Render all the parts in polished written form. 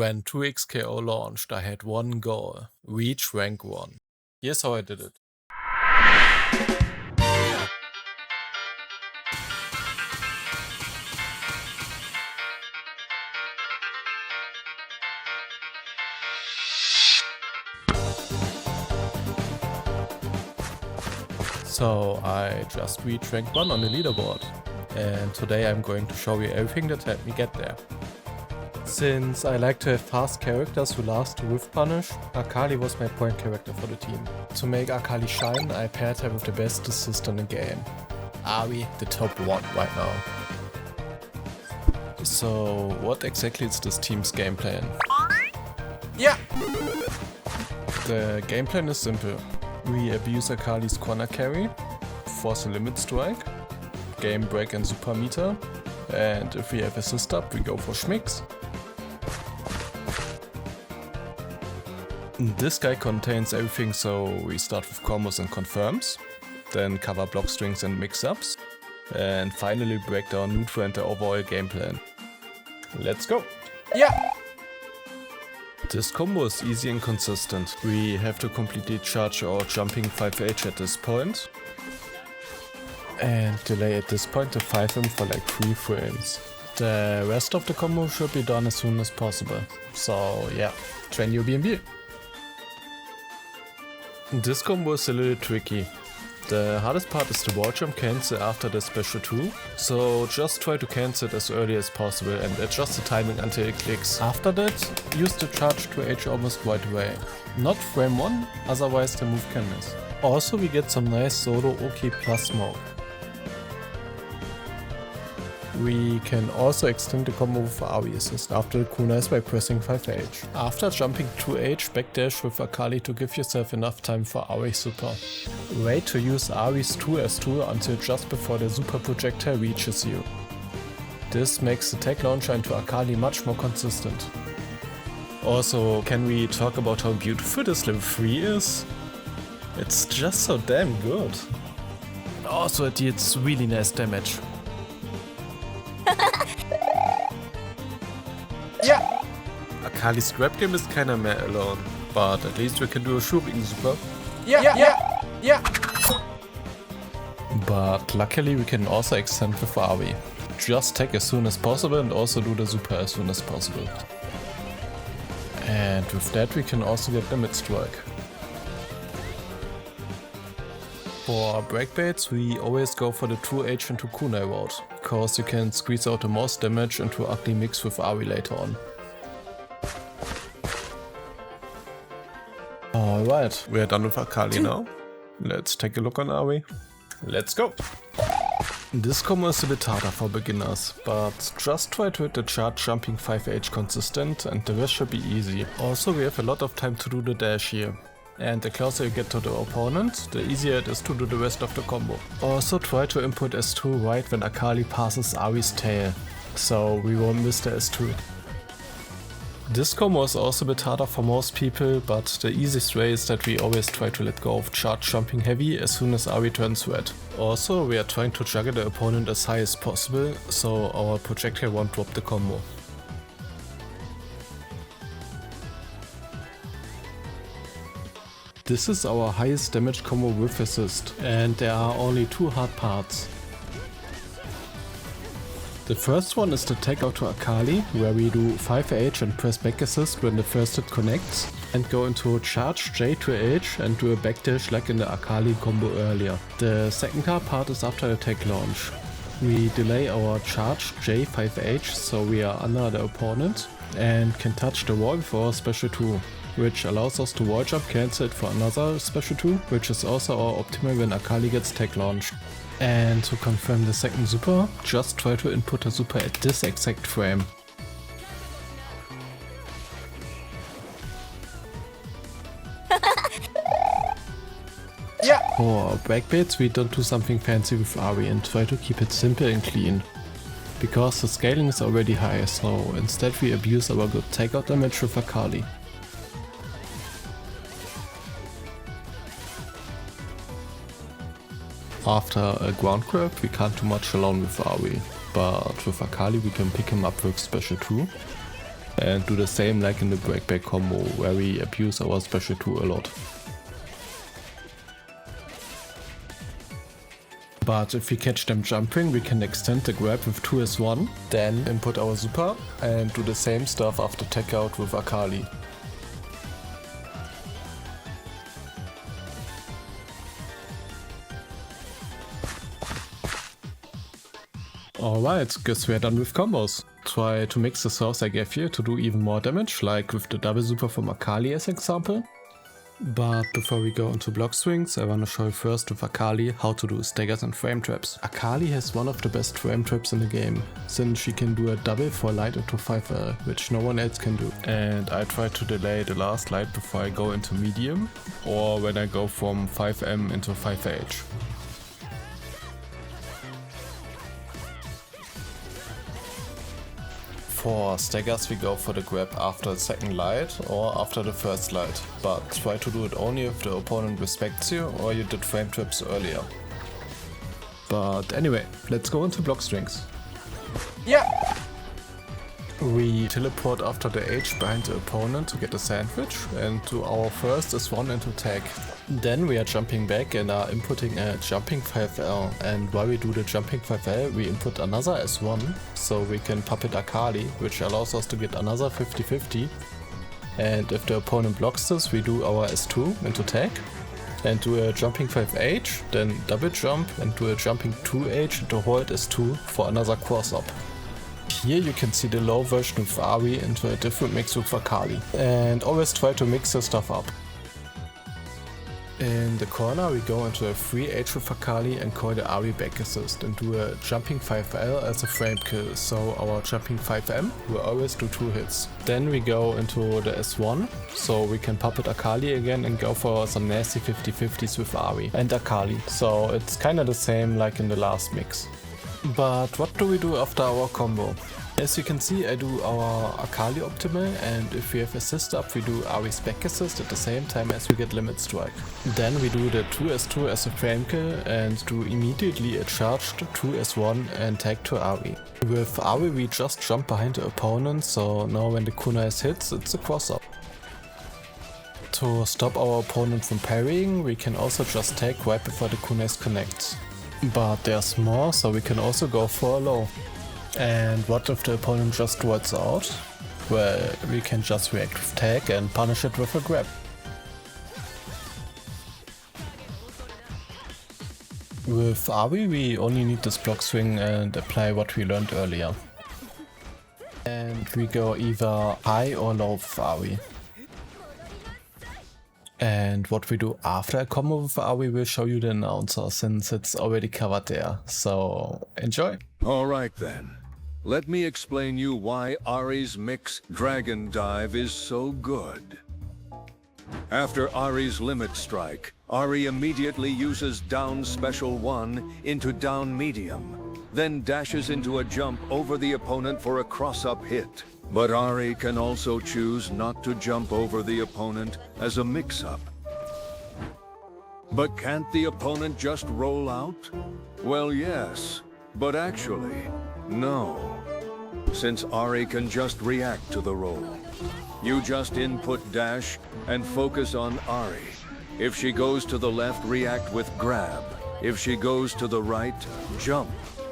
When 2xKO launched, I had one goal: reach rank 1. Here's how I did it. So I just reached rank 1 on the leaderboard, and today I'm going to show you everything that helped me get there. Since I like to have fast characters who last to whiff punish, Akali was my point character for the team. To make Akali shine, I paired her with the best assist in the game. Ahri, the top 1 right now. So what exactly is this team's game plan? Yeah! The game plan is simple. We abuse Akali's corner carry, force a limit strike, game break and super meter, and if we have assist up, we go for schmicks. This guy contains everything, so we start with combos and confirms, then cover blockstrings and mixups, and finally break down neutral and the overall game plan. Let's go! Yeah! This combo is easy and consistent. We have to completely charge our jumping 5H at this point, and delay at this point to 5M for like 3 frames. The rest of the combo should be done as soon as possible. So yeah, train your BNB. This combo is a little tricky. The hardest part is the wall jump cancel after the special 2, so just try to cancel it as early as possible and adjust the timing until it clicks. After that, use the charge 2H almost right away. Not frame 1, otherwise the move can miss. Also we get some nice solo Oki plus smoke. We can also extend the combo with Ahri assist after the kunais by pressing 5H. After jumping 2H, backdash with Akali to give yourself enough time for Ahri super. Wait to use Ahri's 2S2 until just before the super projectile reaches you. This makes the tech launcher into Akali much more consistent. Also, can we talk about how beautiful this level 3 is? It's just so damn good. Also it deals really nice damage. Yeah! Akali's grab game is kinda meh alone, but at least we can do a shooting super. Yeah! But luckily we can also extend with Ahri. Just tech as soon as possible and also do the super as soon as possible. And with that we can also get limit strike. For breakbaits we always go for the 2H into kunai route, cause you can squeeze out the most damage into Akali Mix with Ahri later on. Alright, we are done with Akali now. Let's take a look on Ahri. Let's go! This combo is a bit harder for beginners, but just try to hit the charge jumping 5H consistent and the rest should be easy. Also we have a lot of time to do the dash here. And the closer you get to the opponent, the easier it is to do the rest of the combo. Also try to input S2 right when Akali passes Ahri's tail, so we won't miss the S2. This combo is also a bit harder for most people, but the easiest way is that we always try to let go of charge jumping heavy as soon as Ahri turns red. Also we are trying to juggle the opponent as high as possible, so our projectile won't drop the combo. This is our highest damage combo with assist, and there are only 2 hard parts. The first one is the tag out to Akali, where we do 5H and press back assist when the first hit connects, and go into charge J to H and do a backdash like in the Akali combo earlier. The second hard part is after the tag launch. We delay our charge J 5H so we are under the opponent and can touch the wall with our special 2. Which allows us to wall jump cancel it for another special 2, which is also our optimal when Akali gets tech launched. And to confirm the second super, just try to input a super at this exact frame. Yeah! For breakbaits we don't do something fancy with Ahri and try to keep it simple and clean. Because the scaling is already high, so instead we abuse our good takeout damage with Akali. After a ground grab we can't do much alone with Ahri, but with Akali we can pick him up with special 2 and do the same like in the breakback combo, where we abuse our special 2 a lot. But if we catch them jumping, we can extend the grab with 2s1, then input our super and do the same stuff after tech out with Akali. Alright, guess we're done with combos. Try to mix the source I gave you to do even more damage, like with the double super from Akali as example. But before we go into Blockstrings, I wanna show you first with Akali how to do staggers and frame traps. Akali has one of the best frame traps in the game, since she can do a double for light into 5L, which no one else can do. And I try to delay the last light before I go into medium, or when I go from 5M into 5H. For staggers we go for the grab after the second light or after the first light, but try to do it only if the opponent respects you or you did frame traps earlier. But anyway, let's go into Blockstrings. Yeah! We teleport after the H behind the opponent to get a sandwich and do our first S1 into tag. Then we are jumping back and are inputting a jumping 5L, and while we do the jumping 5L we input another S1 so we can puppet Akali, which allows us to get another 50-50. And if the opponent blocks this, we do our S2 into tag and do a jumping 5H, then double jump and do a jumping 2H into hold S2 for another cross up. Here you can see the low version of Ahri into a different mix with Akali, and always try to mix the stuff up. In the corner we go into a 3H with Akali and call the Ahri back assist and do a jumping 5L as a frame kill, so our jumping 5M will always do 2 hits. Then we go into the S1, so we can puppet Akali again and go for some nasty 50-50s with Ahri and Akali, so it's kinda the same like in the last mix. But what do we do after our combo? As you can see, I do our Akali optimal, and if we have assist up we do Ahri's back assist at the same time as we get limit strike. Then we do the 2s2 as a frame kill and do immediately a charged 2s1 and tag to Ahri. With Ahri we just jump behind the opponent, so now when the kunais hits it's a cross up. To stop our opponent from parrying we can also just tag right before the kunais connects. But there's more, so we can also go for a low. And what if the opponent just wards out? Well, we can just react with tag and punish it with a grab. With Ahri we only need this block swing and apply what we learned earlier. And we go either high or low with Ahri. And what we do after a combo with Ahri will show you the announcer, since it's already covered there, so enjoy! Alright then, let me explain you why Ahri's Mix Dragon Dive is so good. After Ahri's limit strike, Ahri immediately uses down special 1 into down medium, then dashes into a jump over the opponent for a cross-up hit. But Ahri can also choose not to jump over the opponent as a mix-up. But can't the opponent just roll out? Well, yes, but actually, no. Since Ahri can just react to the roll. You just input dash and focus on Ahri. If she goes to the left, react with grab. If she goes to the right, jump.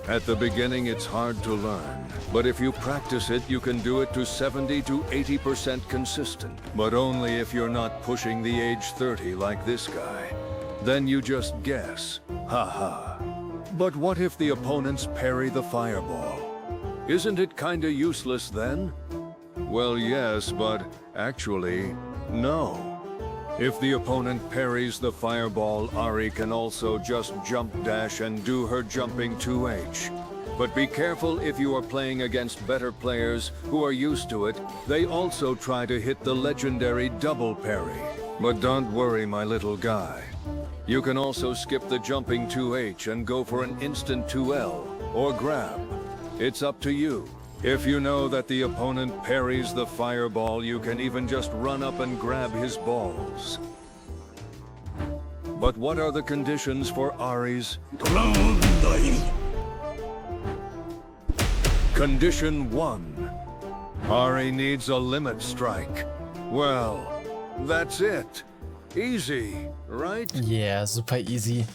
At the beginning it's hard to learn, but if you practice it you can do it to 70 to 80% consistent. But only if you're not pushing the age 30 like this guy. Then you just guess, haha. But what if the opponents parry the fireball? Isn't it kinda useless then? Well yes, but actually, no. If the opponent parries the fireball, Ahri can also just jump dash and do her jumping 2H. But be careful if you are playing against better players who are used to it. They also try to hit the legendary double parry. But don't worry, my little guy. You can also skip the jumping 2H and go for an instant 2L or grab. It's up to you. If you know that the opponent parries the fireball, you can even just run up and grab his balls. But what are the conditions for Ahri's? Condition 1. Ahri needs a limit strike. Well, that's it. Easy, right? Yeah, super easy.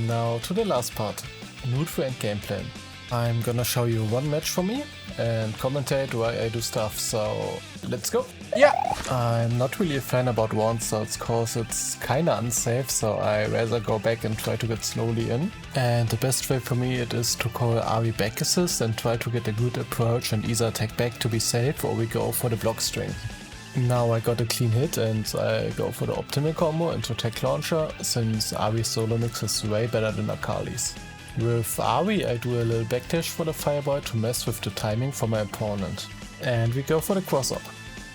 Now to the last part, neutral and game plan. I'm gonna show you one match for me and commentate why I do stuff, so let's go. Yeah, I'm not really a fan about one cells cause it's kinda unsafe, so I rather go back and try to get slowly in. And the best way for me it is to call Ahri back assist and try to get a good approach and either attack back to be safe or we go for the Blockstring. Now I got a clean hit and I go for the optimal combo into tech launcher since Ahri's solo mix is way better than Akali's. With Ahri I do a little backdash for the fireball to mess with the timing for my opponent. And we go for the cross up.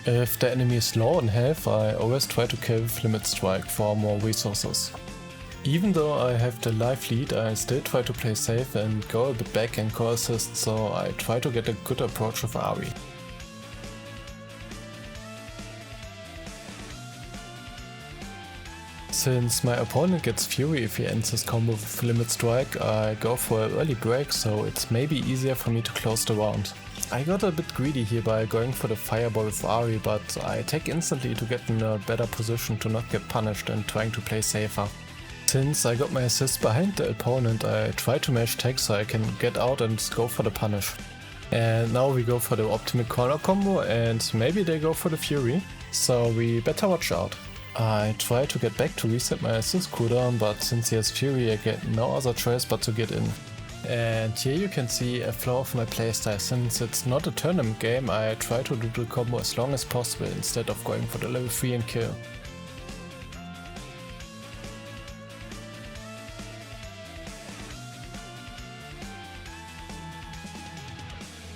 If the enemy is low on health I always try to kill with limit strike for more resources. Even though I have the life lead I still try to play safe and go a bit back and core assist, so I try to get a good approach with Ahri. Since my opponent gets Fury if he ends his combo with Limit Strike, I go for an early break, so it's maybe easier for me to close the round. I got a bit greedy here by going for the Fireball with Ahri, but I attack instantly to get in a better position to not get punished and trying to play safer. Since I got my assist behind the opponent, I try to mash tech so I can get out and go for the punish. And now we go for the optimal corner combo and maybe they go for the Fury, so we better watch out. I try to get back to reset my assist cooldown, but since he has Fury I get no other choice but to get in. And here you can see a flaw of my playstyle. Since it's not a tournament game I try to do the combo as long as possible instead of going for the level 3 and kill.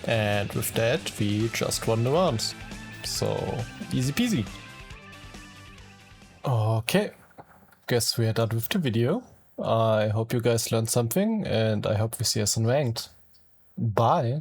And with that we just won the round. So easy peasy. Okay, guess we are done with the video. I hope you guys learned something and I hope we see us in ranked. Bye!